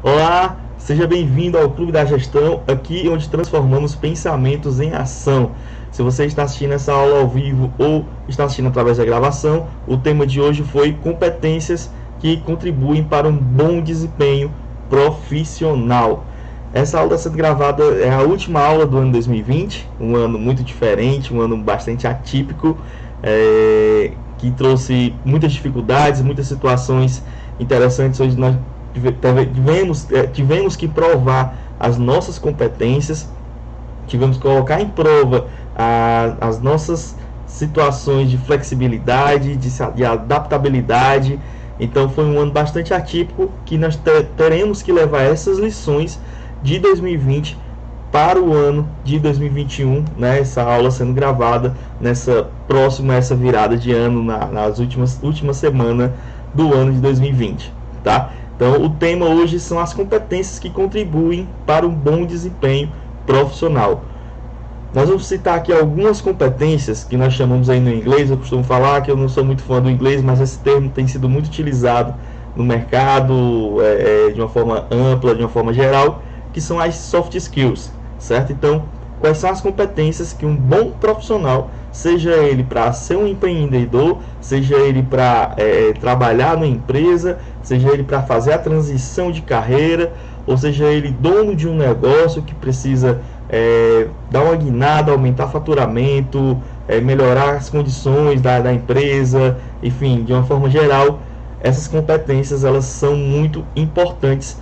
Olá, seja bem-vindo ao Clube da Gestão, aqui onde transformamos pensamentos em ação. Se você está assistindo essa aula ao vivo ou está assistindo através da gravação, o tema de hoje foi competências que contribuem para um bom desempenho profissional. Essa aula está sendo gravada, é a última aula do ano 2020, um ano muito diferente, um ano bastante atípico, que trouxe muitas dificuldades, muitas situações interessantes, onde nós tivemos que provar as nossas competências, tivemos que colocar em prova as nossas situações de flexibilidade, de adaptabilidade. Então foi um ano bastante atípico, que nós teremos que levar essas lições de 2020 para o ano de 2021, né? Essa aula sendo gravada essa virada de ano, nas última semana do ano de 2020, tá? Então o tema hoje são as competências que contribuem para um bom desempenho profissional. Nós vamos citar aqui algumas competências que nós chamamos aí no inglês. Eu costumo falar que eu não sou muito fã do inglês, mas esse termo tem sido muito utilizado no mercado de uma forma ampla, de uma forma geral, que são as soft skills, certo? Então, quais são as competências que um bom profissional, seja ele para ser um empreendedor, seja ele para trabalhar numa empresa, seja ele para fazer a transição de carreira, ou seja ele dono de um negócio que precisa dar uma guinada, aumentar faturamento, melhorar as condições da empresa, enfim, de uma forma geral, essas competências elas são muito importantes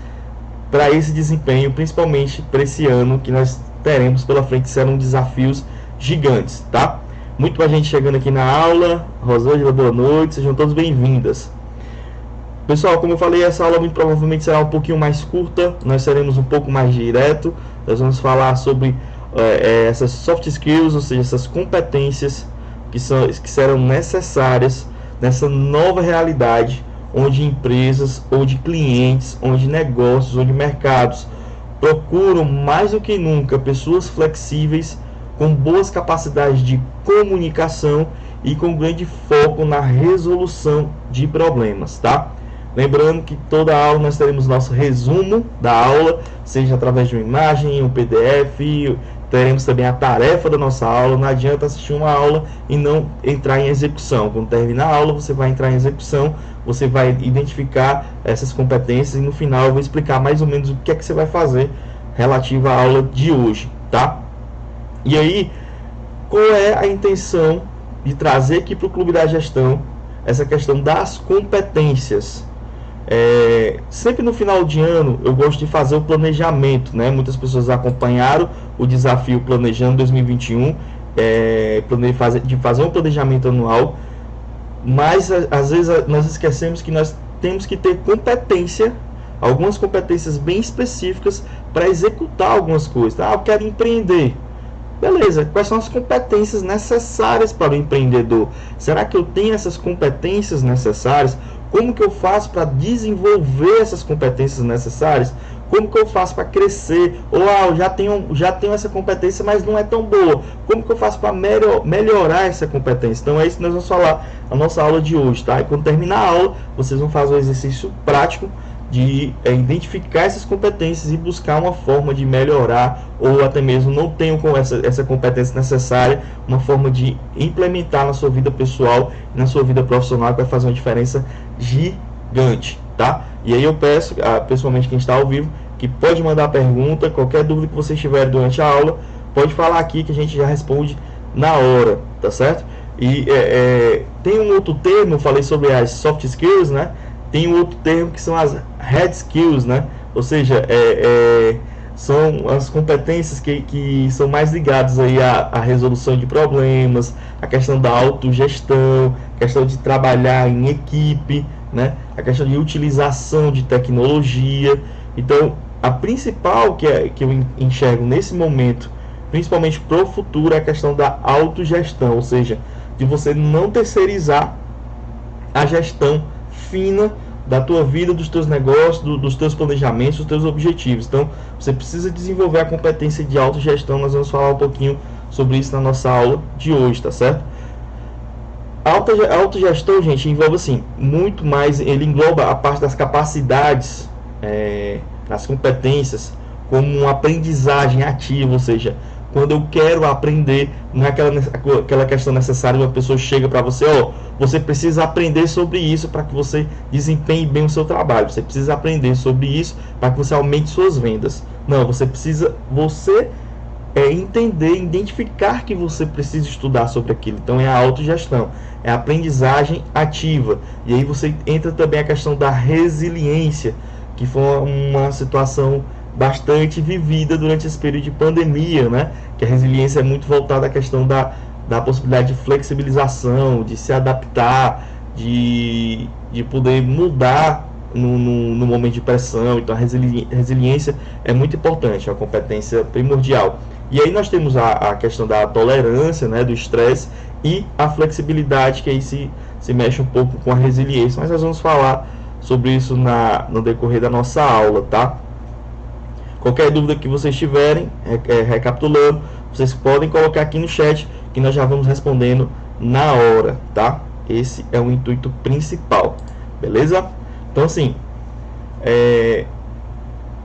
para esse desempenho, principalmente para esse ano que nós teremos pela frente. Serão desafios gigantes, tá? Muito mais gente chegando aqui na aula. Rosângela, boa noite, sejam todos bem-vindas. Pessoal, como eu falei, essa aula muito provavelmente será um pouquinho mais curta, nós seremos um pouco mais direto. Nós vamos falar sobre essas soft skills, ou seja, essas competências que serão necessárias nessa nova realidade, onde empresas, onde clientes, onde negócios, onde mercados procuram mais do que nunca pessoas flexíveis, com boas capacidades de comunicação e com grande foco na resolução de problemas, tá? Lembrando que toda aula nós teremos nosso resumo da aula, seja através de uma imagem, um PDF, teremos também a tarefa da nossa aula. Não adianta assistir uma aula e não entrar em execução. Quando terminar a aula, você vai entrar em execução, você vai identificar essas competências e no final eu vou explicar mais ou menos o que é que você vai fazer relativo à aula de hoje, tá? E aí, qual é a intenção de trazer aqui para o Clube da Gestão essa questão das competências? Sempre no final de ano eu gosto de fazer o planejamento, né? Muitas pessoas acompanharam o desafio Planejando 2021, de fazer um planejamento anual, mas às vezes nós esquecemos que nós temos que ter competência, algumas competências bem específicas para executar algumas coisas. Eu quero empreender. Beleza, quais são as competências necessárias para o empreendedor? Será que eu tenho essas competências necessárias? Como que eu faço para desenvolver essas competências necessárias? Como que eu faço para crescer? Ou eu já tenho essa competência, mas não é tão boa. Como que eu faço para melhorar essa competência? Então é isso que nós vamos falar na nossa aula de hoje, tá? E quando terminar a aula, vocês vão fazer um exercício prático de identificar essas competências e buscar uma forma de melhorar, ou até mesmo não tenham com essa competência necessária, uma forma de implementar na sua vida pessoal e na sua vida profissional, que vai fazer uma diferença gigante, tá? E aí eu peço, pessoalmente, quem está ao vivo, que pode mandar pergunta, qualquer dúvida que vocês tiverem durante a aula, pode falar aqui que a gente já responde na hora, tá certo? E tem um outro termo, eu falei sobre as soft skills, né? Tem um outro termo que são as hard skills, né? Ou seja, são as competências que são mais ligadas aí à resolução de problemas, a questão da autogestão, a questão de trabalhar em equipe, né? A questão de utilização de tecnologia. Então, a principal que eu enxergo nesse momento, principalmente para o futuro, é a questão da autogestão, ou seja, de você não terceirizar a gestão fina da tua vida, dos teus negócios, dos teus planejamentos, dos teus objetivos. Então, você precisa desenvolver a competência de autogestão. Nós vamos falar um pouquinho sobre isso na nossa aula de hoje, tá certo? A autogestão, gente, envolve assim, muito mais, ele engloba a parte das capacidades nas competências como uma aprendizagem ativa, ou seja, quando eu quero aprender, não é aquela questão necessária, uma pessoa chega para você, você precisa aprender sobre isso para que você desempenhe bem o seu trabalho, você precisa aprender sobre isso para que você aumente suas vendas. Não, você precisa, entender, identificar que você precisa estudar sobre aquilo. Então é a autogestão, é a aprendizagem ativa. E aí você entra também a questão da resiliência, que foi uma situação bastante vivida durante esse período de pandemia, né? Que a resiliência é muito voltada à questão da possibilidade de flexibilização, de se adaptar, de poder mudar no momento de pressão. Então a resiliência é muito importante, é uma competência primordial. E aí nós temos a questão da tolerância, né, do estresse, e a flexibilidade, que aí se mexe um pouco com a resiliência, mas nós vamos falar sobre isso no decorrer da nossa aula, tá? Qualquer dúvida que vocês tiverem, recapitulando, vocês podem colocar aqui no chat, que nós já vamos respondendo na hora, tá? Esse é o intuito principal, beleza? Então, assim,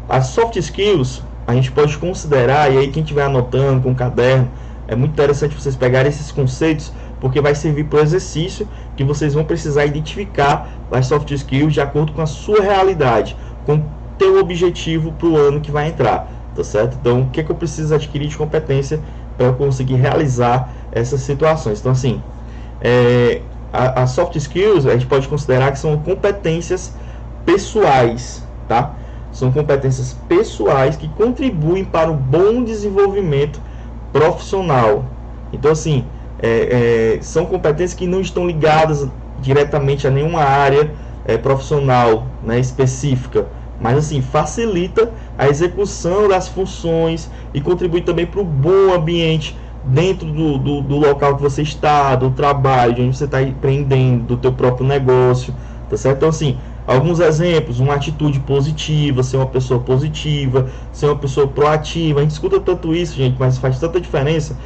as soft skills, a gente pode considerar, e aí quem estiver anotando com o caderno, é muito interessante vocês pegarem esses conceitos, porque vai servir para o exercício que vocês vão precisar identificar as soft skills de acordo com a sua realidade, com teu objetivo para o ano que vai entrar, tá certo? Então, o que eu preciso adquirir de competência para eu conseguir realizar essas situações? Então, assim, as soft skills a gente pode considerar que são competências pessoais, tá? São competências pessoais que contribuem para o bom desenvolvimento profissional. Então, assim, são competências que não estão ligadas diretamente a nenhuma área profissional, né, específica, mas assim, facilita a execução das funções e contribui também para o bom ambiente dentro do local que você está, do trabalho, de onde você está empreendendo, do teu próprio negócio, tá certo? Então, assim, alguns exemplos: uma atitude positiva, ser uma pessoa positiva, ser uma pessoa proativa. A gente escuta tanto isso, gente, mas faz tanta diferença.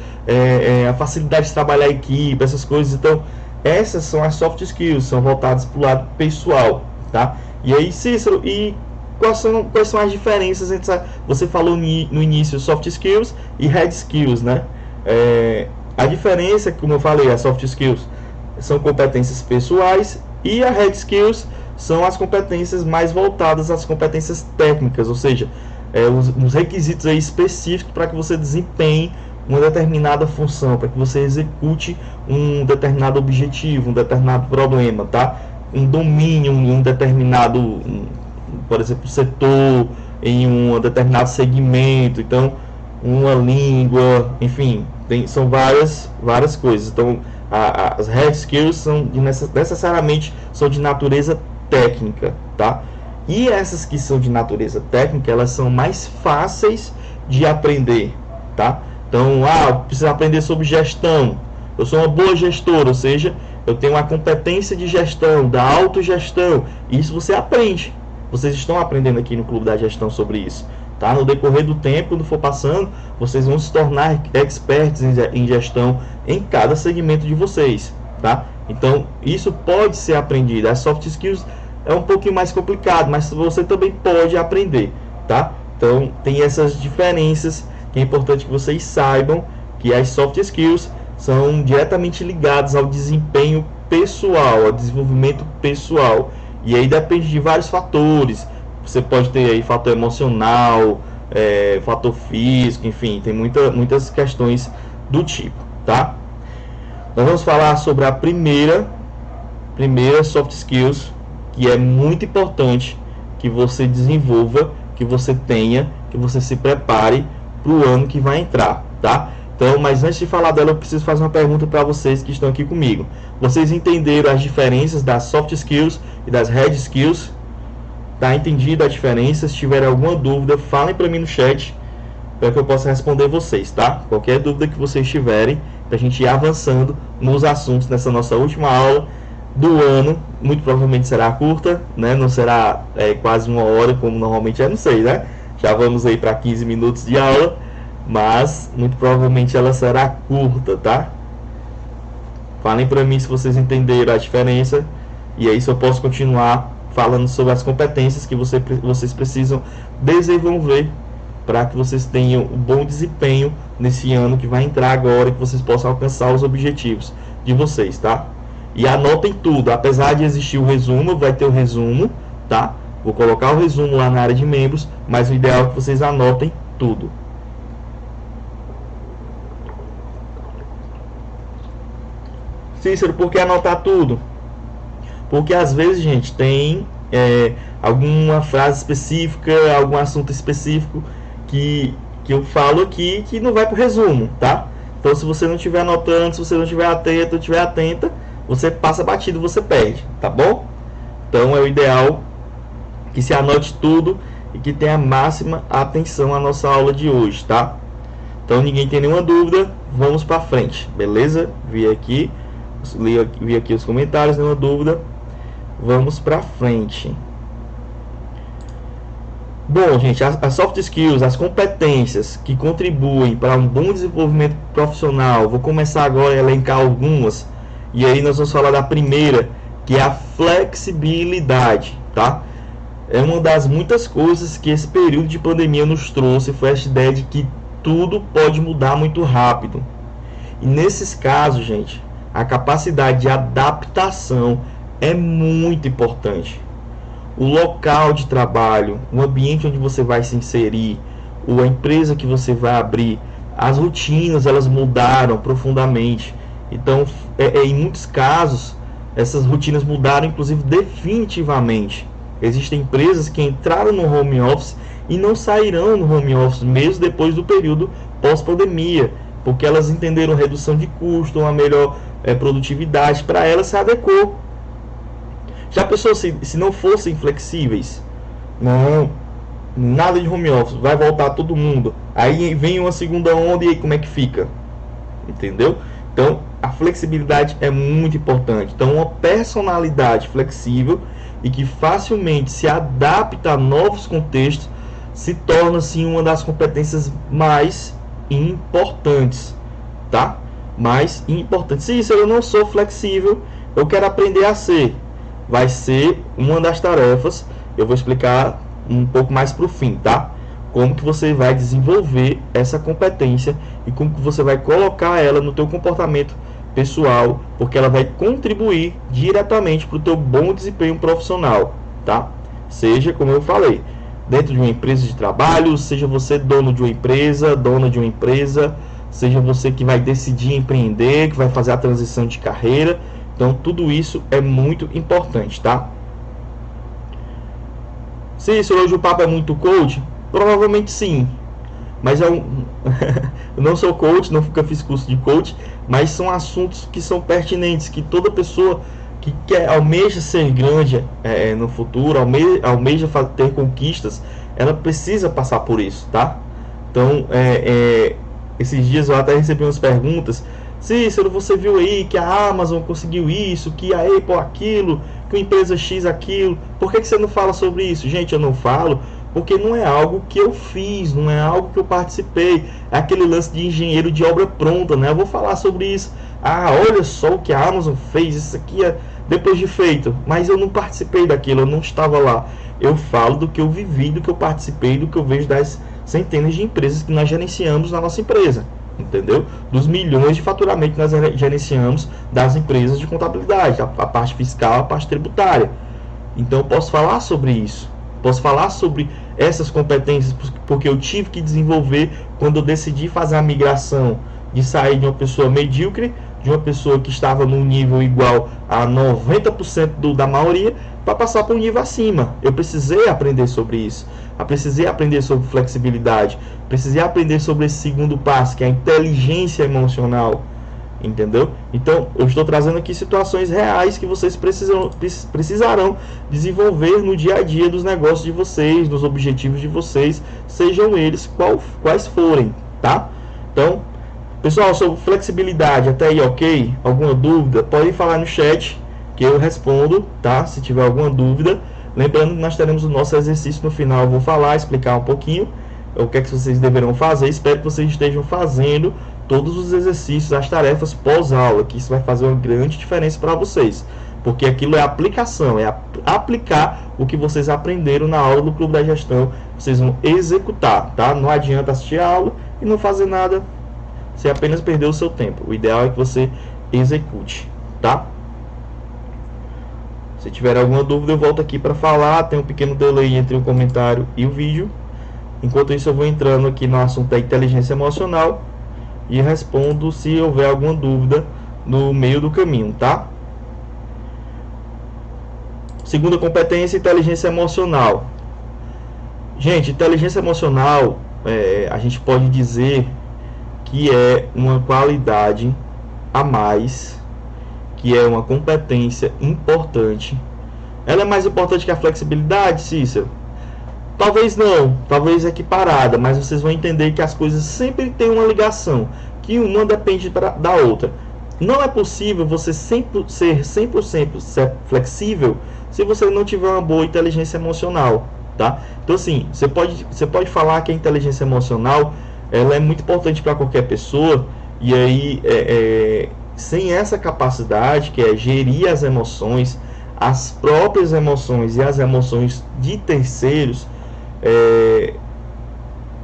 A facilidade de trabalhar em equipe, essas coisas. Então, essas são as soft skills, são voltadas para o lado pessoal, tá? E aí, Cícero, e quais são as diferenças entre você falou no início soft skills e hard skills, né? A diferença, como eu falei, as soft skills são competências pessoais e as hard skills são as competências mais voltadas às competências técnicas, ou seja, os requisitos aí específicos para que você desempenhe uma determinada função, para que você execute um determinado objetivo, um determinado problema, tá? Um domínio em um determinado, por exemplo, setor, em um determinado segmento. Então, uma língua, enfim, são várias coisas. Então, as hard skills necessariamente são de natureza técnica, tá? E essas que são de natureza técnica, elas são mais fáceis de aprender, tá? Então, eu preciso aprender sobre gestão. Eu sou uma boa gestora, ou seja, eu tenho uma competência de gestão, da autogestão. Isso você aprende. Vocês estão aprendendo aqui no Clube da Gestão sobre isso, tá? No decorrer do tempo, quando for passando, vocês vão se tornar experts em gestão em cada segmento de vocês, tá? Então, isso pode ser aprendido. As soft skills é um pouquinho mais complicado, mas você também pode aprender, tá? Então, tem essas diferenças que é importante que vocês saibam, que as soft skills são diretamente ligadas ao desempenho pessoal, ao desenvolvimento pessoal. E aí depende de vários fatores. Você pode ter aí fator emocional, fator físico, enfim, tem muitas questões do tipo, tá? Nós vamos falar sobre a primeira soft skills, que é muito importante que você desenvolva, que você tenha, que você se prepare para o ano que vai entrar, tá? Então, mas antes de falar dela, eu preciso fazer uma pergunta para vocês que estão aqui comigo. Vocês entenderam as diferenças das soft skills e das hard skills? Tá entendido a diferença? Se tiver alguma dúvida, falem para mim no chat, para que eu possa responder vocês, tá? Qualquer dúvida que vocês tiverem, para a gente ir avançando nos assuntos nessa nossa última aula do ano. Muito provavelmente será curta, né? Não será quase uma hora, como normalmente não sei, né? Já vamos aí para 15 minutos de aula, mas muito provavelmente ela será curta, tá? Falem para mim se vocês entenderam a diferença, e aí se eu posso continuar falando sobre as competências que vocês precisam desenvolver para que vocês tenham um bom desempenho nesse ano que vai entrar agora, que vocês possam alcançar os objetivos de vocês, tá? E anotem tudo, apesar de existir o resumo, vai ter o resumo, tá? Vou colocar o resumo lá na área de membros, mas o ideal é que vocês anotem tudo. Cícero, por que anotar tudo? Porque às vezes, gente, tem alguma frase específica, algum assunto específico que eu falo aqui que não vai para o resumo, tá? Então, se você não estiver anotando, se você não estiver atento, estiver atenta, você passa batido, você perde, tá bom? Então, é o ideal que se anote tudo e que tenha a máxima atenção à nossa aula de hoje, tá? Então, ninguém tem nenhuma dúvida, vamos para frente, beleza? Vi aqui os comentários, nenhuma dúvida, vamos para frente. Bom, gente, as soft skills, as competências que contribuem para um bom desenvolvimento profissional, vou começar agora a elencar algumas, e aí nós vamos falar da primeira, que é a flexibilidade, tá? É uma das muitas coisas que esse período de pandemia nos trouxe, foi essa ideia de que tudo pode mudar muito rápido. E nesses casos, gente, a capacidade de adaptação é muito importante. O local de trabalho, o ambiente onde você vai se inserir, a empresa que você vai abrir, as rotinas, elas mudaram profundamente. Então, em muitos casos, essas rotinas mudaram, inclusive definitivamente. Existem empresas que entraram no home office e não sairão no home office, mesmo depois do período pós-pandemia, porque elas entenderam redução de custo, uma melhor produtividade, para elas se adequou. Já pensou se não fossem flexíveis? Não, nada de home office, vai voltar todo mundo. Aí vem uma segunda onda e aí como é que fica? Entendeu? Então, a flexibilidade é muito importante. Então, uma personalidade flexível e que facilmente se adapta a novos contextos se torna, assim, uma das competências mais importantes, tá? Mais importantes. Se isso eu não sou flexível, eu quero aprender a ser. Vai ser uma das tarefas, eu vou explicar um pouco mais para o fim, tá? Como que você vai desenvolver essa competência e como que você vai colocar ela no teu comportamento pessoal, porque ela vai contribuir diretamente para o teu bom desempenho profissional, tá? Seja, como eu falei, dentro de uma empresa de trabalho, seja você dono de uma empresa, dona de uma empresa, seja você que vai decidir empreender, que vai fazer a transição de carreira. Então, tudo isso é muito importante, tá? Se isso hoje o papo é muito coach, provavelmente sim. Mas eu não sou coach, nunca fiz curso de coach, mas são assuntos que são pertinentes, que toda pessoa que almeja ser grande no futuro, almeja ter conquistas, ela precisa passar por isso, tá? Então, esses dias eu até recebi umas perguntas. Cícero, você viu aí que a Amazon conseguiu isso, que a Apple aquilo, que a empresa X aquilo, por que você não fala sobre isso? Gente, eu não falo porque não é algo que eu fiz, não é algo que eu participei, é aquele lance de engenheiro de obra pronta, né? Eu vou falar sobre isso, olha só o que a Amazon fez, isso aqui é depois de feito, mas eu não participei daquilo, eu não estava lá. Eu falo do que eu vivi, do que eu participei, do que eu vejo das centenas de empresas que nós gerenciamos na nossa empresa. Entendeu? Dos milhões de faturamento que nós gerenciamos das empresas de contabilidade, a parte fiscal, a parte tributária. Então eu posso falar sobre isso, posso falar sobre essas competências, porque eu tive que desenvolver quando eu decidi fazer a migração de sair de uma pessoa medíocre, de uma pessoa que estava num nível igual a 90% da maioria, para passar para um nível acima. Eu precisei aprender sobre isso. Eu precisei aprender sobre flexibilidade. Precisei aprender sobre esse segundo passo, que é a inteligência emocional. Entendeu? Então, eu estou trazendo aqui situações reais que vocês precisarão desenvolver no dia a dia dos negócios de vocês, dos objetivos de vocês, sejam eles quais forem, tá? Então, pessoal, sobre flexibilidade, até aí ok? Alguma dúvida? Podem falar no chat que eu respondo, tá? Se tiver alguma dúvida. Lembrando que nós teremos o nosso exercício no final, eu vou falar, explicar um pouquinho o que é que vocês deverão fazer. Espero que vocês estejam fazendo todos os exercícios, as tarefas pós-aula, que isso vai fazer uma grande diferença para vocês. porque aquilo é aplicação, é aplicar o que vocês aprenderam na aula do Clube da Gestão, vocês vão executar, tá? Não adianta assistir a aula e não fazer nada, você apenas perdeu o seu tempo. O ideal é que você execute, tá? Se tiver alguma dúvida, eu volto aqui para falar. Tem um pequeno delay entre o comentário e o vídeo. Enquanto isso, eu vou entrando aqui no assunto da inteligência emocional e respondo se houver alguma dúvida no meio do caminho, tá? Segunda competência, inteligência emocional. Gente, inteligência emocional, a gente pode dizer que é uma qualidade a mais, que é uma competência importante. Ela é mais importante que a flexibilidade, Cícero? Talvez não, talvez equiparada, mas vocês vão entender que as coisas sempre têm uma ligação, que uma depende da outra. Não é possível você sempre ser 100% flexível se você não tiver uma boa inteligência emocional, tá? Então assim, você pode falar que a inteligência emocional ela é muito importante para qualquer pessoa, e aí sem essa capacidade, que é gerir as emoções, as próprias emoções e as emoções de terceiros,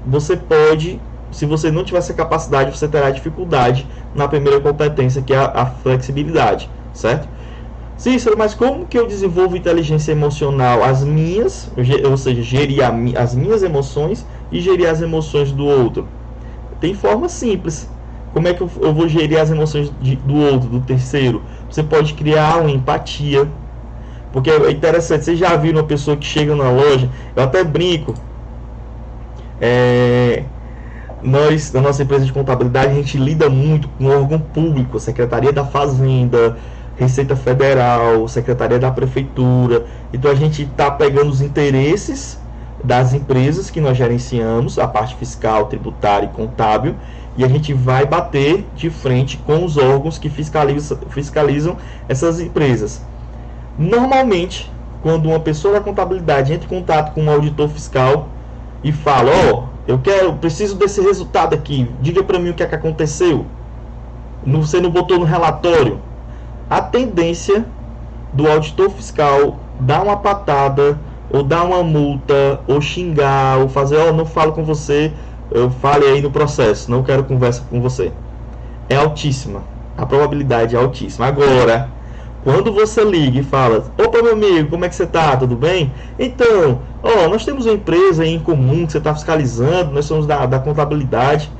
você pode, se você não tiver essa capacidade, você terá dificuldade na primeira competência, que é a flexibilidade, certo? Cícero, mas como que eu desenvolvo inteligência emocional? As minhas, ou seja, gerir as minhas emoções e gerir as emoções do outro. Tem forma simples. Como é que eu vou gerir as emoções do outro, do terceiro? Você pode criar uma empatia. Porque é interessante, vocês já viram uma pessoa que chega na loja, eu até brinco, nós, na nossa empresa de contabilidade, a gente lida muito com órgão público, Secretaria da Fazenda, Receita Federal, Secretaria da Prefeitura. Então a gente está pegando os interesses das empresas que nós gerenciamos, a parte fiscal, tributária e contábil, e a gente vai bater de frente com os órgãos que fiscalizam essas empresas. Normalmente, quando uma pessoa da contabilidade entra em contato com um auditor fiscal e fala, eu preciso desse resultado aqui, diga para mim o que é que aconteceu, você não botou no relatório, a tendência do auditor fiscal dar uma patada, ou dar uma multa, ou xingar, ou fazer, não falo com você, eu fale aí no processo, não quero conversa com você, é altíssima, a probabilidade é altíssima. Agora, quando você liga e fala, opa meu amigo, como é que você tá, tudo bem? Então, nós temos uma empresa aí em comum que você está fiscalizando, nós somos da contabilidade,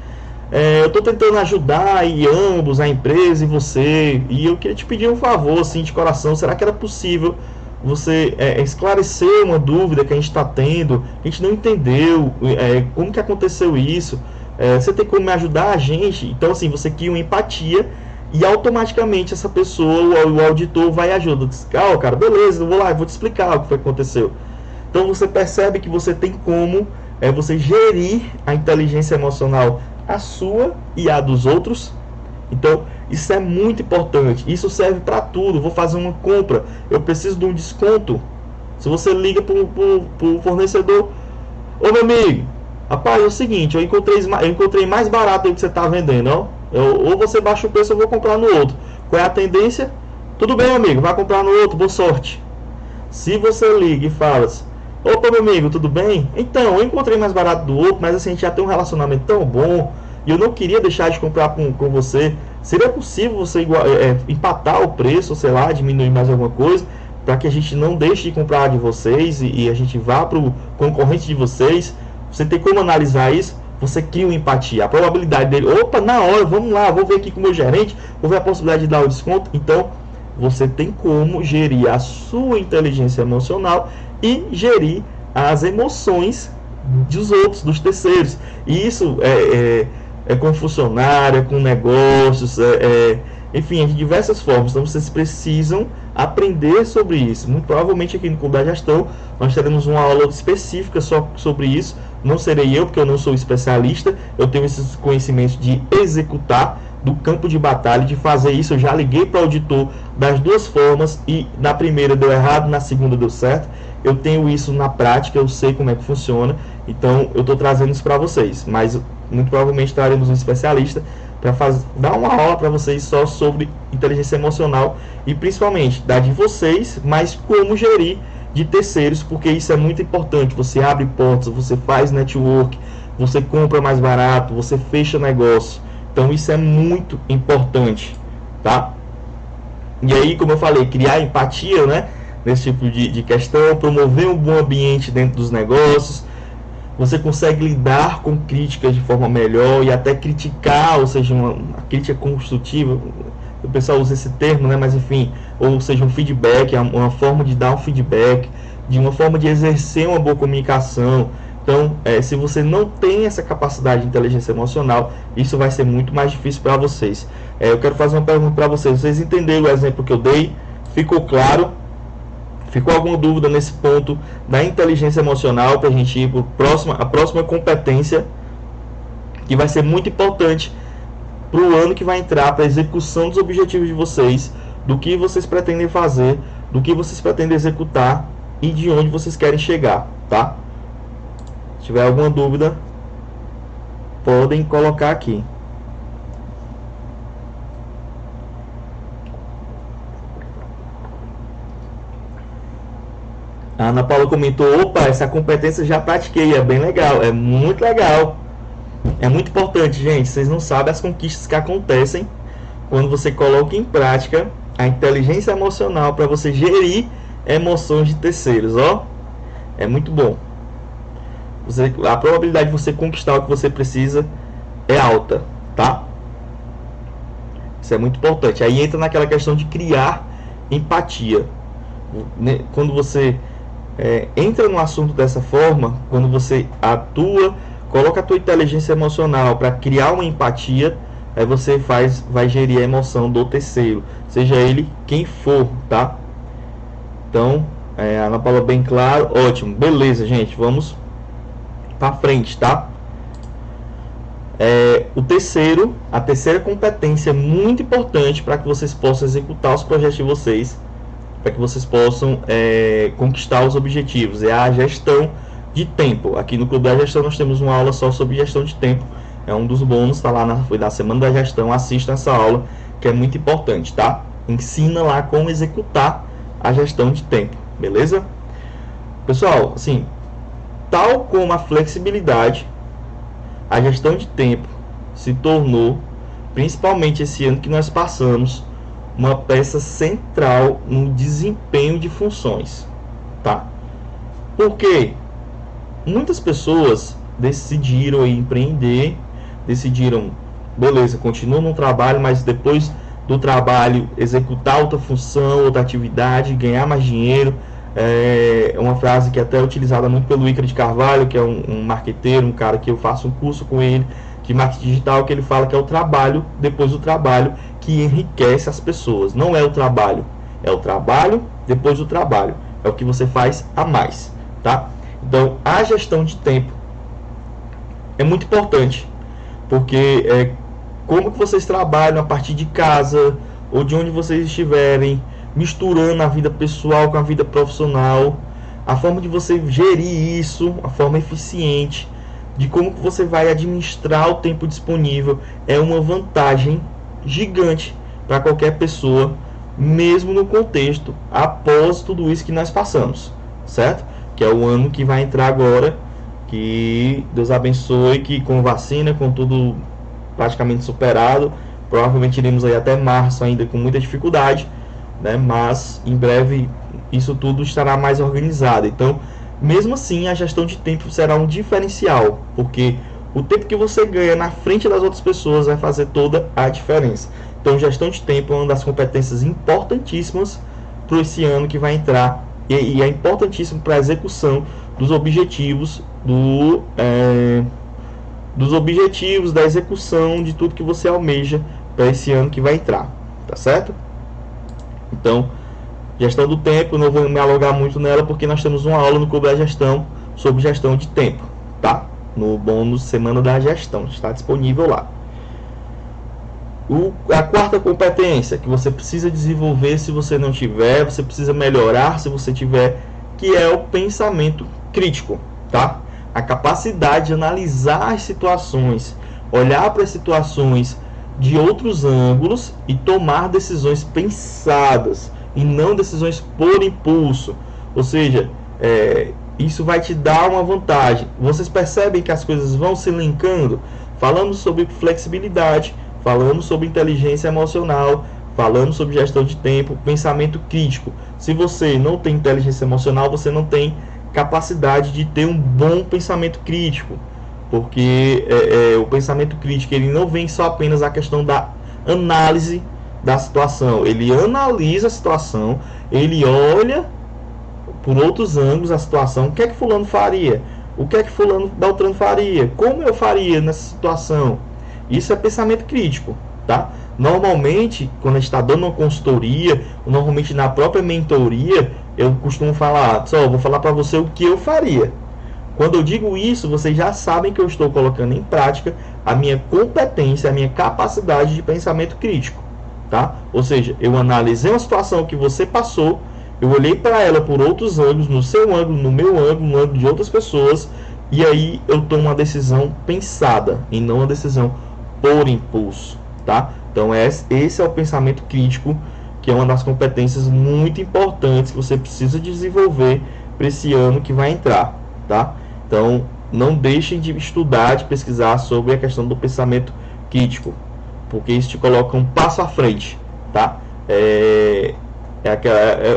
eu estou tentando ajudar aí ambos, a empresa e você, e eu queria te pedir um favor, assim, de coração, será que era possível você esclarecer uma dúvida que a gente está tendo, a gente não entendeu, como que aconteceu isso, você tem como me ajudar a gente? Então assim, você cria uma empatia e automaticamente essa pessoa, o auditor vai ajudar, cara, beleza, eu vou lá, eu vou te explicar o que foi que aconteceu. Então você percebe que você tem como você gerir a inteligência emocional, a sua e a dos outros. Então isso é muito importante, isso serve para tudo. Vou fazer uma compra, eu preciso de um desconto. Se você liga para o fornecedor, ô meu amigo, rapaz, é o seguinte, eu encontrei mais barato do que você está vendendo, ou você baixa o preço, eu vou comprar no outro. Qual é a tendência? Tudo bem, amigo, vai comprar no outro, boa sorte. Se você liga e fala assim, opa meu amigo, tudo bem? Então, eu encontrei mais barato do outro, mas assim, a gente já tem um relacionamento tão bom e eu não queria deixar de comprar com você. Seria possível você empatar o preço, sei lá, diminuir mais alguma coisa, para que a gente não deixe de comprar de vocês e a gente vá para o concorrente de vocês? Você tem como analisar isso? Você cria uma empatia, a probabilidade dele, opa, na hora, vamos lá, vou ver aqui com o meu gerente, vou ver a possibilidade de dar o desconto. Então, você tem como gerir a sua inteligência emocional e gerir as emoções dos outros, dos terceiros. E isso é com funcionário, é com negócios, enfim, de diversas formas. Então vocês precisam aprender sobre isso. Muito provavelmente aqui no Clube da Gestão nós teremos uma aula específica só sobre isso. Não serei eu, porque eu não sou especialista. Eu tenho esses conhecimentos de executar, do campo de batalha, de fazer isso. Eu já liguei para o auditor das duas formas e na primeira deu errado, na segunda deu certo. Eu tenho isso na prática, eu sei como é que funciona. Então eu estou trazendo isso para vocês, mas muito provavelmente traremos um especialista para dar uma aula para vocês só sobre inteligência emocional e principalmente da de vocês, mas como gerir de terceiros, porque isso é muito importante. Você abre portas, você faz network, você compra mais barato, você fecha negócio. Então isso é muito importante, tá? E aí, como eu falei, criar empatia, né, nesse tipo de questão, promover um bom ambiente dentro dos negócios. Você consegue lidar com críticas de forma melhor e até criticar, ou seja, uma crítica construtiva. O pessoal usa esse termo, né? Mas enfim, ou seja, um feedback, uma forma de dar um feedback, de uma forma de exercer uma boa comunicação. Então, se você não tem essa capacidade de inteligência emocional, isso vai ser muito mais difícil para vocês. Eu quero fazer uma pergunta para vocês. Vocês entenderam o exemplo que eu dei? Ficou claro? Ficou alguma dúvida nesse ponto da inteligência emocional para a gente ir para a próxima competência, que vai ser muito importante para o ano que vai entrar, para a execução dos objetivos de vocês, do que vocês pretendem fazer, do que vocês pretendem executar e de onde vocês querem chegar, tá? Se tiver alguma dúvida, podem colocar aqui. A Ana Paula comentou: opa, essa competência já pratiquei, é bem legal, é muito legal. É muito importante, gente. Vocês não sabem as conquistas que acontecem quando você coloca em prática a inteligência emocional para você gerir emoções de terceiros, ó. É muito bom. A probabilidade de você conquistar o que você precisa é alta, tá? Isso é muito importante. Aí entra naquela questão de criar empatia. Quando você entra no assunto dessa forma, quando você atua, coloca a tua inteligência emocional para criar uma empatia, aí você vai gerir a emoção do terceiro, seja ele quem for, tá? Então, a Ana Paula bem claro, ótimo, beleza, gente, vamos para frente, tá? A terceira competência muito importante para que vocês possam executar os projetos de vocês, para que vocês possam conquistar os objetivos, é a gestão de tempo. Aqui no Clube da Gestão nós temos uma aula só sobre gestão de tempo, é um dos bônus, está lá, foi da Semana da Gestão, assista essa aula, que é muito importante, tá? Ensina lá como executar a gestão de tempo, beleza? Pessoal, assim, tal como a flexibilidade, a gestão de tempo se tornou, principalmente esse ano que nós passamos, uma peça central no desempenho de funções, tá? Porque muitas pessoas decidiram empreender, decidiram, beleza, continuam no trabalho, mas depois do trabalho executar outra função, outra atividade, ganhar mais dinheiro. É uma frase que até é utilizada muito pelo Ícaro de Carvalho, que é um marqueteiro, um cara que eu faço um curso com ele de marketing digital, que ele fala que é o trabalho depois do trabalho que enriquece as pessoas. Não é o trabalho, é o trabalho depois do trabalho, é o que você faz a mais, tá? Então a gestão de tempo é muito importante, porque como que vocês trabalham a partir de casa ou de onde vocês estiverem, misturando a vida pessoal com a vida profissional, a forma de você gerir isso, a forma eficiente, de como que você vai administrar o tempo disponível, é uma vantagem gigante para qualquer pessoa, mesmo no contexto após tudo isso que nós passamos, certo? Que é o ano que vai entrar agora, que Deus abençoe, que com vacina, com tudo praticamente superado, provavelmente iremos aí até março ainda com muita dificuldade, né? Mas em breve isso tudo estará mais organizado. Então, mesmo assim, a gestão de tempo será um diferencial, porque o tempo que você ganha na frente das outras pessoas vai fazer toda a diferença. Então, gestão de tempo é uma das competências importantíssimas para esse ano que vai entrar, e é importantíssimo para a execução dos objetivos da execução de tudo que você almeja para esse ano que vai entrar, tá certo? Então, gestão do tempo, não vou me alongar muito nela, porque nós temos uma aula no Clube da Gestão sobre gestão de tempo, tá? No bônus Semana da Gestão, está disponível lá. A quarta competência que você precisa desenvolver, se você não tiver, você precisa melhorar se você tiver, que é o pensamento crítico, tá? A capacidade de analisar as situações, olhar para as situações de outros ângulos e tomar decisões pensadas e não decisões por impulso. Ou seja, isso vai te dar uma vantagem. Vocês percebem que as coisas vão se linkando? Falamos sobre flexibilidade, falamos sobre inteligência emocional, falamos sobre gestão de tempo, pensamento crítico. Se você não tem inteligência emocional, você não tem capacidade de ter um bom pensamento crítico, porque o pensamento crítico ele não vem só apenas a questão da análise da situação, ele analisa a situação, ele olha por outros ângulos a situação. O que é que fulano faria? O que é que fulano Beltrano faria? Como eu faria nessa situação? Isso é pensamento crítico, tá? Normalmente, quando a gente está dando uma consultoria, normalmente na própria mentoria, eu costumo falar, só vou falar para você o que eu faria. Quando eu digo isso, vocês já sabem que eu estou colocando em prática a minha competência, a minha capacidade de pensamento crítico, tá? Ou seja, eu analisei uma situação que você passou, eu olhei para ela por outros ângulos, no seu ângulo, no meu ângulo, no ângulo de outras pessoas, e aí eu tomo uma decisão pensada e não uma decisão por impulso, tá? Então esse é o pensamento crítico, que é uma das competências muito importantes que você precisa desenvolver para esse ano que vai entrar, tá? Então não deixem de estudar, de pesquisar sobre a questão do pensamento crítico, porque isso te coloca um passo à frente, tá? É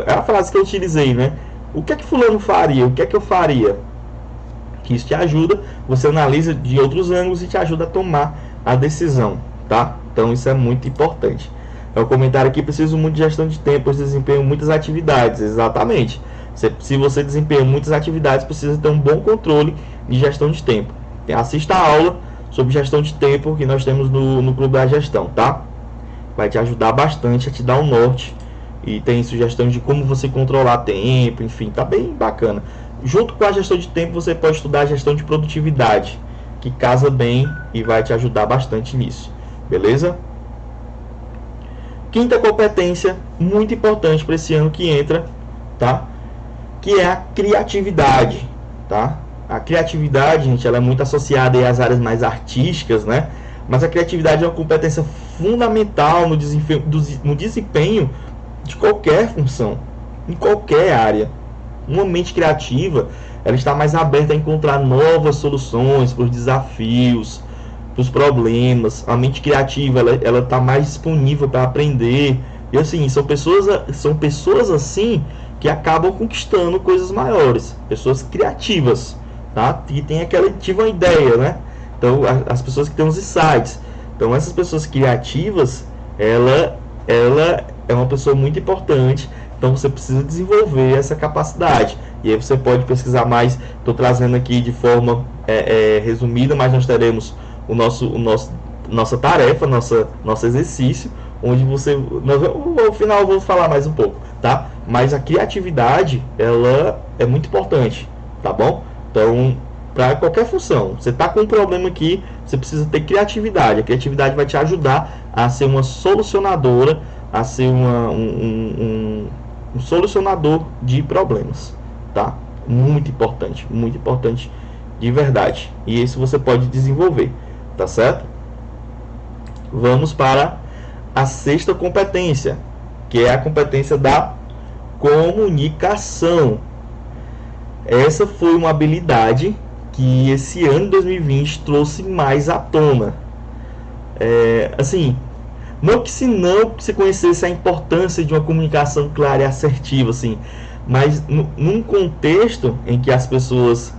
a frase que eu utilizei, né? O que é que fulano faria? O que é que eu faria? Que isso te ajuda, você analisa de outros ângulos e te ajuda a tomar a decisão, tá? Então isso é muito importante. É o comentário aqui, preciso muito de gestão de tempo, eu desempenho muitas atividades. Exatamente. Se você desempenha muitas atividades, precisa ter um bom controle de gestão de tempo. Assista a aula sobre gestão de tempo que nós temos no Clube da Gestão, tá? Vai te ajudar bastante a te dar um norte. E tem sugestões de como você controlar tempo, enfim, tá bem bacana. Junto com a gestão de tempo, você pode estudar a gestão de produtividade, que casa bem e vai te ajudar bastante nisso, beleza? Quinta competência, muito importante para esse ano que entra, tá? Que é a criatividade, tá? A criatividade, gente, ela é muito associada aí às áreas mais artísticas, né? Mas a criatividade é uma competência fundamental no desempenho de qualquer função, em qualquer área. Uma mente criativa, ela está mais aberta a encontrar novas soluções para os desafios, para os problemas. A mente criativa, ela está mais disponível para aprender. E assim, são pessoas assim que acabam conquistando coisas maiores. Pessoas criativas, tá? Que tem aquela ativa ideia, né? Então, as pessoas que têm os insights. Então, essas pessoas criativas, ela é uma pessoa muito importante. Então você precisa desenvolver essa capacidade. E aí você pode pesquisar mais. Estou trazendo aqui de forma resumida, mas nós teremos nossa tarefa, nosso exercício, onde no final eu vou falar mais um pouco, tá? Mas a criatividade, ela é muito importante, tá bom? Então, para qualquer função, você está com um problema aqui, você precisa ter criatividade. A criatividade vai te ajudar a ser uma solucionadora, a ser um solucionador de problemas, tá? Muito importante de verdade. E isso você pode desenvolver, tá certo? Vamos para a sexta competência, que é a competência da comunicação. Essa foi uma habilidade que esse ano de 2020 trouxe mais à tona. Assim, não que se conhecesse a importância de uma comunicação clara e assertiva, assim, mas num contexto em que as pessoas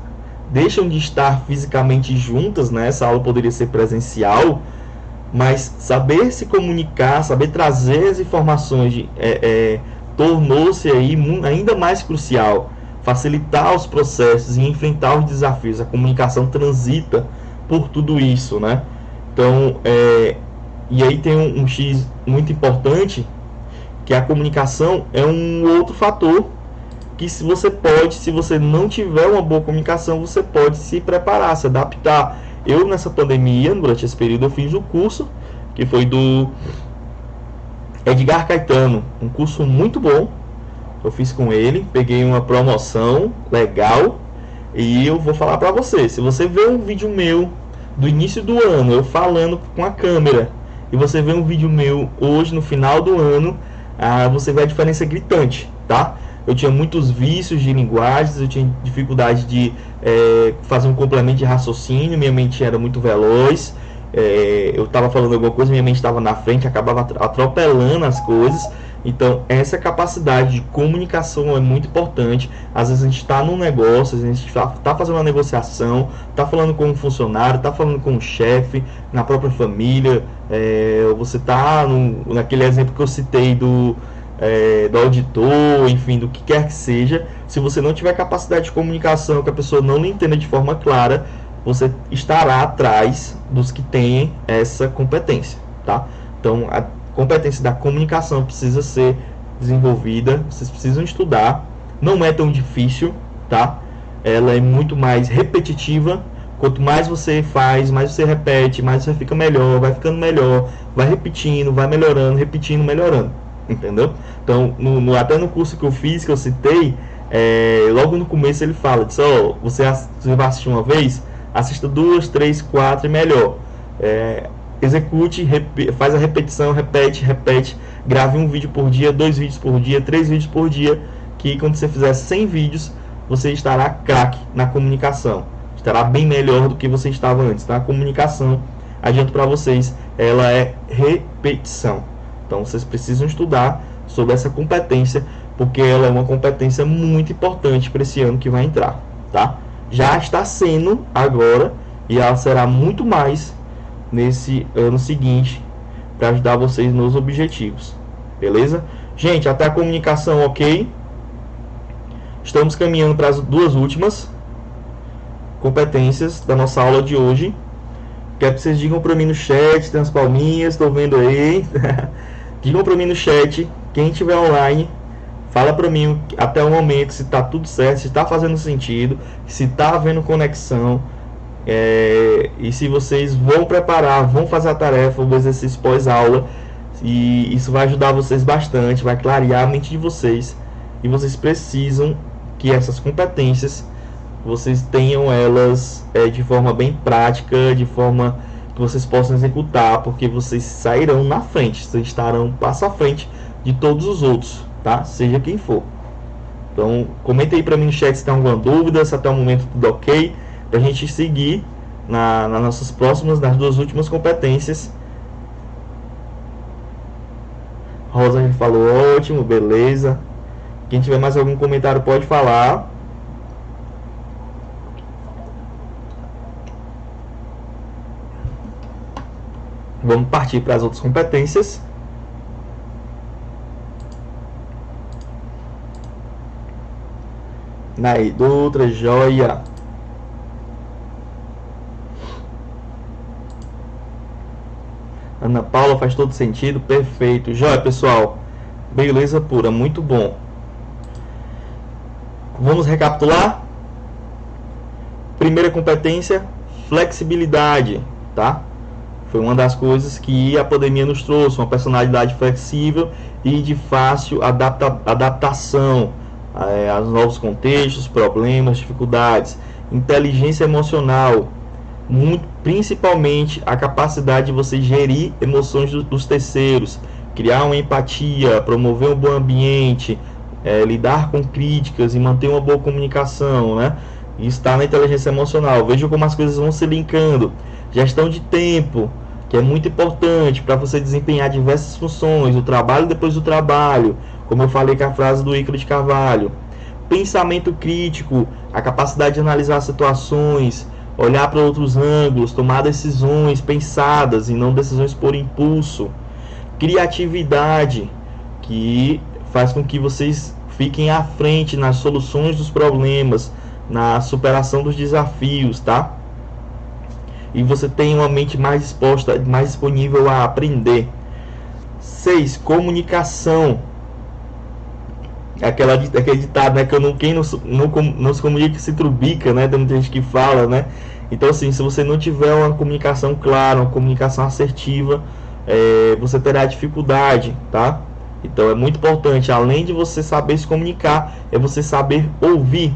deixam de estar fisicamente juntas, né? Essa aula poderia ser presencial, mas saber se comunicar, saber trazer as informações tornou-se aí ainda mais crucial. Facilitar os processos e enfrentar os desafios. A comunicação transita por tudo isso, né? Então, e aí tem um X muito importante, que a comunicação é um outro fator que se você não tiver uma boa comunicação, você pode se preparar, se adaptar. Eu, nessa pandemia, durante esse período, eu fiz o curso, que foi do Edgar Caetano, um curso muito bom. Eu fiz com ele, peguei uma promoção legal, e eu vou falar para você, se você ver um vídeo meu do início do ano, eu falando com a câmera, e você vê um vídeo meu hoje no final do ano, você vê a diferença gritante, tá? Eu tinha muitos vícios de linguagens, eu tinha dificuldade de fazer um complemento de raciocínio, minha mente era muito veloz, eu estava falando alguma coisa, minha mente estava na frente, acabava atropelando as coisas. Então, essa capacidade de comunicação é muito importante. Às vezes a gente está num negócio, a gente está fazendo uma negociação, está falando com um funcionário, está falando com um chefe, na própria família. Você está naquele exemplo que eu citei do auditor, enfim, do que quer que seja. Se você não tiver capacidade de comunicação, que a pessoa não lhe entenda de forma clara, você estará atrás dos que têm essa competência, tá? Então, a competência da comunicação precisa ser desenvolvida, vocês precisam estudar, não é tão difícil, tá? Ela é muito mais repetitiva, quanto mais você faz, mais você repete, mais você fica melhor, vai ficando melhor, vai repetindo, vai melhorando, repetindo, melhorando, entendeu? Então, até no curso que eu fiz, que eu citei, logo no começo ele fala, você vai assistir uma vez, assista 2, 3, 4 e melhor. Execute, faz a repetição, repete, grave um vídeo por dia, 2 vídeos por dia, 3 vídeos por dia, que quando você fizer 100 vídeos, você estará craque na comunicação, estará bem melhor do que você estava antes, tá? A comunicação, adianto para vocês, ela é repetição. Então vocês precisam estudar sobre essa competência, porque ela é uma competência muito importante para esse ano que vai entrar, tá? Já está sendo agora, e ela será muito mais nesse ano seguinte, para ajudar vocês nos objetivos, beleza? Gente, até a comunicação ok. Estamos caminhando para as 2 últimas competências da nossa aula de hoje. Quero que vocês digam para mim no chat, tem as palminhas, estou vendo aí. Digam para mim no chat, quem estiver online, fala para mim até o momento se está tudo certo, se está fazendo sentido, se está havendo conexão. E se vocês vão preparar, vão fazer a tarefa, o exercício pós-aula, e isso vai ajudar vocês bastante, vai clarear a mente de vocês, e vocês precisam que essas competências, vocês tenham elas de forma bem prática, de forma que vocês possam executar, porque vocês sairão na frente, vocês estarão passo à frente de todos os outros, tá? Seja quem for. Então, comenta aí para mim no chat se tem alguma dúvida, se até o momento tudo ok, para a gente seguir nas nossas próximas, nas 2 últimas competências. Rosa já falou, ótimo, beleza. Quem tiver mais algum comentário pode falar. Vamos partir para as outras competências. Naí Dutra, joia. Ana Paula, faz todo sentido, perfeito. Joia, pessoal, beleza pura, muito bom. Vamos recapitular. Primeira competência, flexibilidade, tá? Foi uma das coisas que a pandemia nos trouxe, uma personalidade flexível e de fácil adaptação aos novos contextos, problemas, dificuldades. Inteligência emocional, principalmente a capacidade de você gerir emoções dos terceiros, criar uma empatia, promover um bom ambiente, lidar com críticas e manter uma boa comunicação, né? Isso está na inteligência emocional. Veja como as coisas vão se linkando. Gestão de tempo, que é muito importante para você desempenhar diversas funções, o trabalho depois do trabalho, como eu falei com a frase do Ícaro de Carvalho. Pensamento crítico, a capacidade de analisar situações, olhar para outros ângulos, tomar decisões pensadas e não decisões por impulso. Criatividade, que faz com que vocês fiquem à frente nas soluções dos problemas, na superação dos desafios, tá? E você tem uma mente mais disposta, mais disponível a aprender. 6. Comunicação. Aquele ditado, né? Quem não se comunica se trubica, né? Tem muita gente que fala, né? Então, assim, se você não tiver uma comunicação clara, uma comunicação assertiva, você terá dificuldade, tá? Então, é muito importante, além de você saber se comunicar, é você saber ouvir,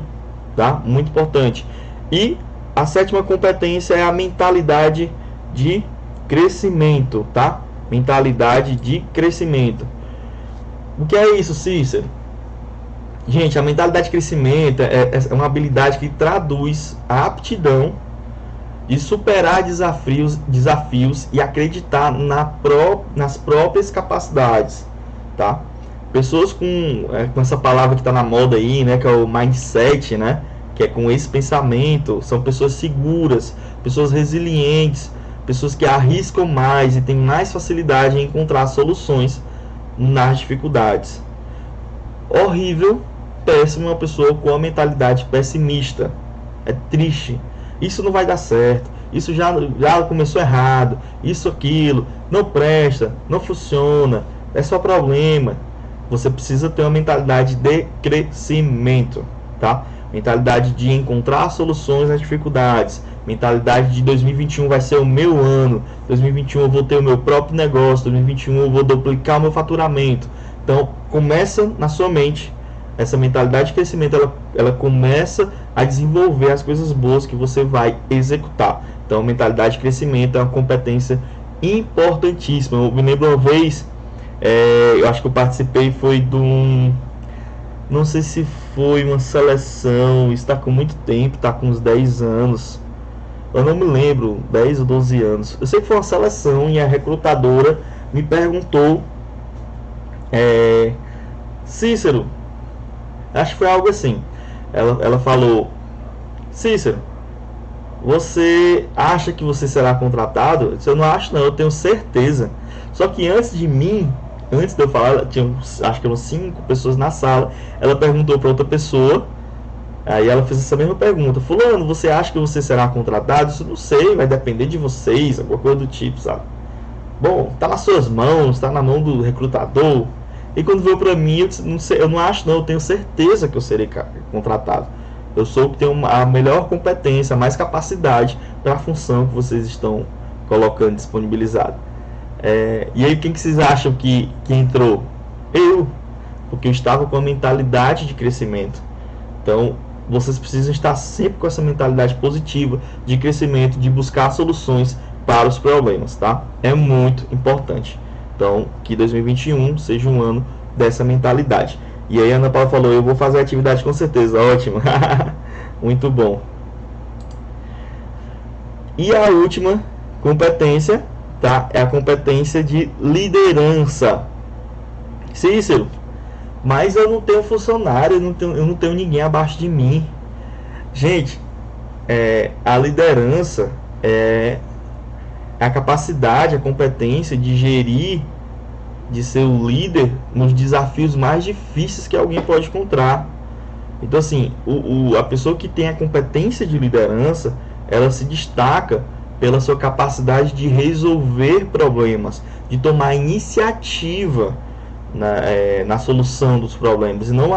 tá? Muito importante. E a 7ª competência é a mentalidade de crescimento, tá? mentalidade de crescimento. O que é isso, Cícero? Gente, a mentalidade de crescimento é uma habilidade que traduz a aptidão de superar desafios e acreditar nas próprias capacidades, tá? Pessoas com essa palavra que está na moda aí, né, que é o mindset, né, que é com esse pensamento, são pessoas seguras, pessoas resilientes, pessoas que arriscam mais e têm mais facilidade em encontrar soluções nas dificuldades. Horrível, péssimo uma pessoa com a mentalidade pessimista. É triste. Isso não vai dar certo. Isso já começou errado. Isso, aquilo, não presta, não funciona. É só problema. Você precisa ter uma mentalidade de crescimento, tá? Mentalidade de encontrar soluções às dificuldades. Mentalidade de 2021 vai ser o meu ano. 2021 eu vou ter o meu próprio negócio. 2021 eu vou duplicar o meu faturamento. Então, começa na sua mente. Essa mentalidade de crescimento, ela começa a desenvolver as coisas boas que você vai executar. Então, mentalidade de crescimento é uma competência importantíssima. Eu me lembro uma vez, eu acho que eu participei, foi de um... Não sei se foi uma seleção, está com muito tempo, está com uns 10 anos. Eu não me lembro, 10 ou 12 anos. Eu sei que foi uma seleção e a recrutadora me perguntou, Cícero, acho que foi algo assim. Ela falou, Cícero, você acha que você será contratado? Eu disse, eu não acho não, eu tenho certeza. Só que antes de eu falar, tinha, acho que eram 5 pessoas na sala. Ela perguntou para outra pessoa. Aí ela fez essa mesma pergunta. Fulano, você acha que você será contratado? Isso não sei, vai depender de vocês, alguma coisa do tipo, sabe? Bom, tá nas suas mãos, tá na mão do recrutador. E quando veio para mim, eu disse, não sei, eu não acho não, eu tenho certeza que eu serei contratado. Eu sou o que tem a melhor competência, a mais capacidade para a função que vocês estão colocando disponibilizada. E aí, quem que vocês acham que entrou? Eu, porque eu estava com a mentalidade de crescimento. Então, vocês precisam estar sempre com essa mentalidade positiva de crescimento, de buscar soluções para os problemas, tá? É muito importante. Então, que 2021 seja um ano dessa mentalidade. E aí a Ana Paula falou, eu vou fazer a atividade com certeza, ótimo. Muito bom. E a última competência, tá? É a competência de liderança. Cícero, mas eu não tenho funcionário, eu não tenho ninguém abaixo de mim. Gente, a liderança é a capacidade, a competência de gerir, de ser o líder nos desafios mais difíceis que alguém pode encontrar. Então, assim, a pessoa que tem a competência de liderança, ela se destaca pela sua capacidade de resolver problemas, de tomar iniciativa na solução dos problemas. E não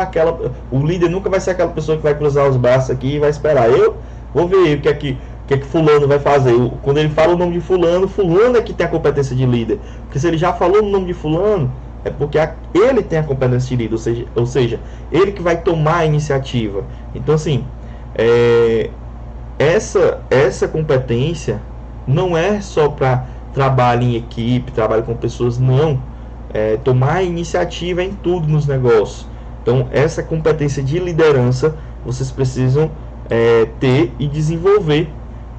o líder nunca vai ser aquela pessoa que vai cruzar os braços aqui e vai esperar. Eu vou ver o que é que fulano vai fazer. Quando ele fala o nome de fulano é que tem a competência de líder. Porque se ele já falou o nome de fulano, é porque ele tem a competência de líder, ou seja, ele que vai tomar a iniciativa. Então, assim, essa competência não é só para trabalho em equipe, trabalho com pessoas, não. Tomar a iniciativa em tudo nos negócios. Então, essa competência de liderança vocês precisam ter e desenvolver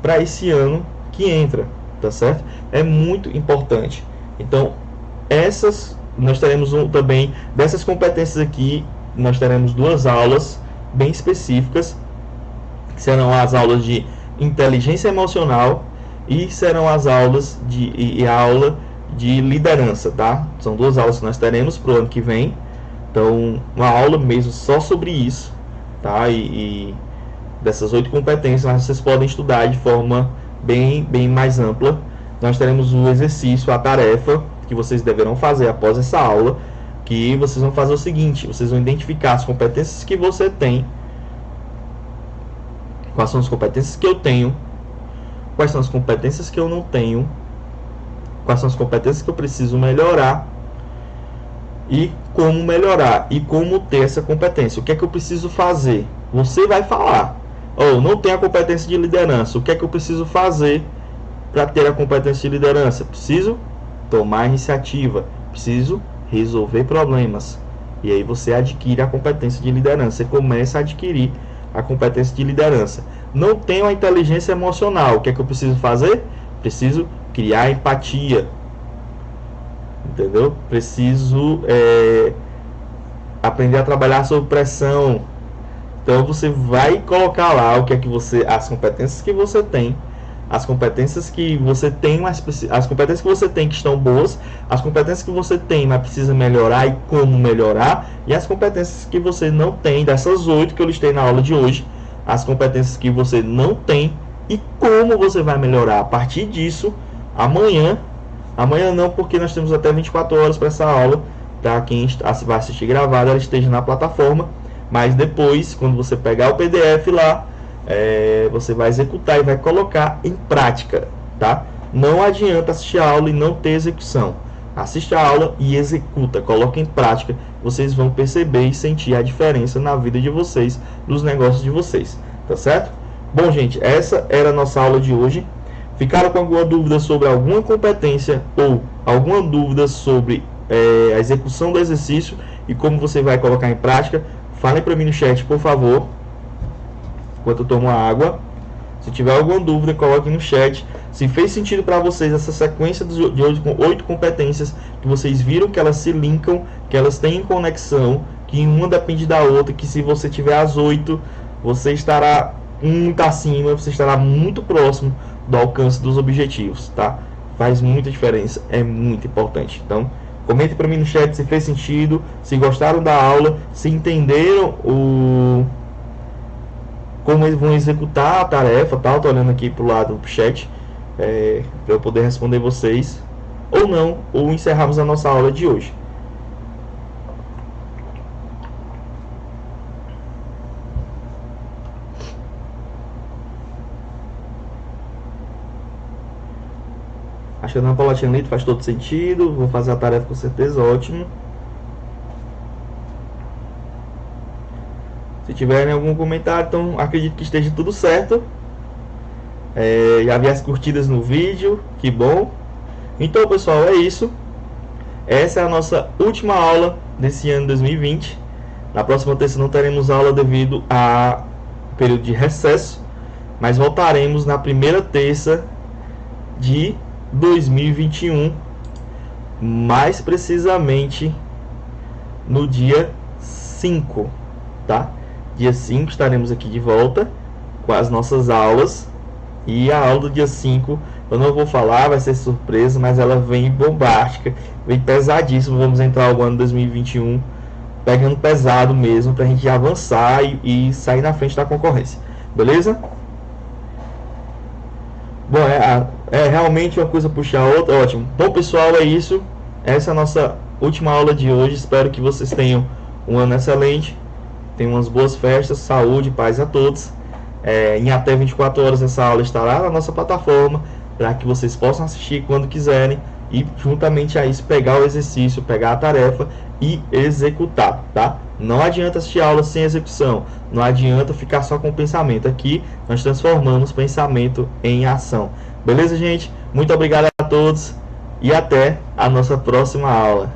para esse ano que entra, tá certo? É muito importante. Então, nós teremos também, dessas competências aqui, nós teremos 2 aulas bem específicas, que serão as aulas de inteligência emocional e serão as aulas aula de liderança, tá? São 2 aulas que nós teremos para o ano que vem. Então, uma aula mesmo só sobre isso, tá? E dessas 8 competências, mas vocês podem estudar de forma bem mais ampla. Nós teremos o exercício, a tarefa que vocês deverão fazer após essa aula, que vocês vão fazer o seguinte: vocês vão identificar as competências que você tem, quais são as competências que eu tenho, quais são as competências que eu não tenho, quais são as competências que eu preciso melhorar e como melhorar e como ter essa competência. O que é que eu preciso fazer? Você vai falar. Não tenho a competência de liderança. O que é que eu preciso fazer para ter a competência de liderança? Preciso tomar iniciativa, preciso resolver problemas. E aí você adquire a competência de liderança, você começa a adquirir a competência de liderança. Não tenho a inteligência emocional, o que é que eu preciso fazer? Preciso criar empatia, entendeu? Preciso aprender a trabalhar sob pressão. Então você vai colocar lá o que é que você, as competências que você tem, as competências que você tem, mas as competências que você tem que estão boas, as competências que você tem, mas precisa melhorar e como melhorar, e as competências que você não tem, dessas 8 que eu listei na aula de hoje, as competências que você não tem e como você vai melhorar. A partir disso, amanhã não, porque nós temos até 24 horas para essa aula, para quem vai assistir gravado, ela esteja na plataforma, mas depois, quando você pegar o PDF lá, você vai executar e vai colocar em prática, tá? Não adianta assistir a aula e não ter execução. Assiste a aula e executa, coloca em prática. Vocês vão perceber e sentir a diferença na vida de vocês, nos negócios de vocês, tá certo? Bom, gente, essa era a nossa aula de hoje. Ficaram com alguma dúvida sobre alguma competência ou alguma dúvida sobre a execução do exercício e como você vai colocar em prática? Falem para mim no chat, por favor, enquanto eu tomo a água. Se tiver alguma dúvida, coloque no chat. Se fez sentido para vocês essa sequência de 8 competências, que vocês viram que elas se linkam, que elas têm conexão, que uma depende da outra, que se você tiver as 8, você estará muito acima, você estará muito próximo do alcance dos objetivos, tá? Faz muita diferença, é muito importante. Então, comente para mim no chat se fez sentido, se gostaram da aula, se entenderam como eles vão executar a tarefa, tá? Eu tô olhando aqui pro lado do chat, para eu poder responder vocês, ou não, ou encerrarmos a nossa aula de hoje. Acho que a Ana Paula tinha lido, faz todo sentido, vou fazer a tarefa com certeza, ótimo. Se tiverem algum comentário, então acredito que esteja tudo certo. Já vi as curtidas no vídeo, que bom. Então, pessoal, é isso. Essa é a nossa última aula desse ano 2020. Na próxima terça não teremos aula devido ao período de recesso, mas voltaremos na primeira terça de 2021, mais precisamente no dia 5, tá? Dia 5 estaremos aqui de volta com as nossas aulas. E a aula do dia 5 eu não vou falar, vai ser surpresa, mas ela vem bombástica, vem pesadíssimo. Vamos entrar o ano 2021 pegando pesado mesmo, pra gente avançar e sair na frente da concorrência, beleza? Bom, realmente uma coisa puxa a outra, ótimo. Bom, pessoal, é isso. Essa é a nossa última aula de hoje. Espero que vocês tenham um ano excelente, tenham umas boas festas, saúde, paz a todos. Em até 24 horas essa aula estará na nossa plataforma, para que vocês possam assistir quando quiserem e juntamente a isso pegar o exercício, pegar a tarefa e executar, tá? Não adianta assistir a aula sem execução, não adianta ficar só com o pensamento. Aqui nós transformamos pensamento em ação. Beleza, gente? Muito obrigado a todos e até a nossa próxima aula.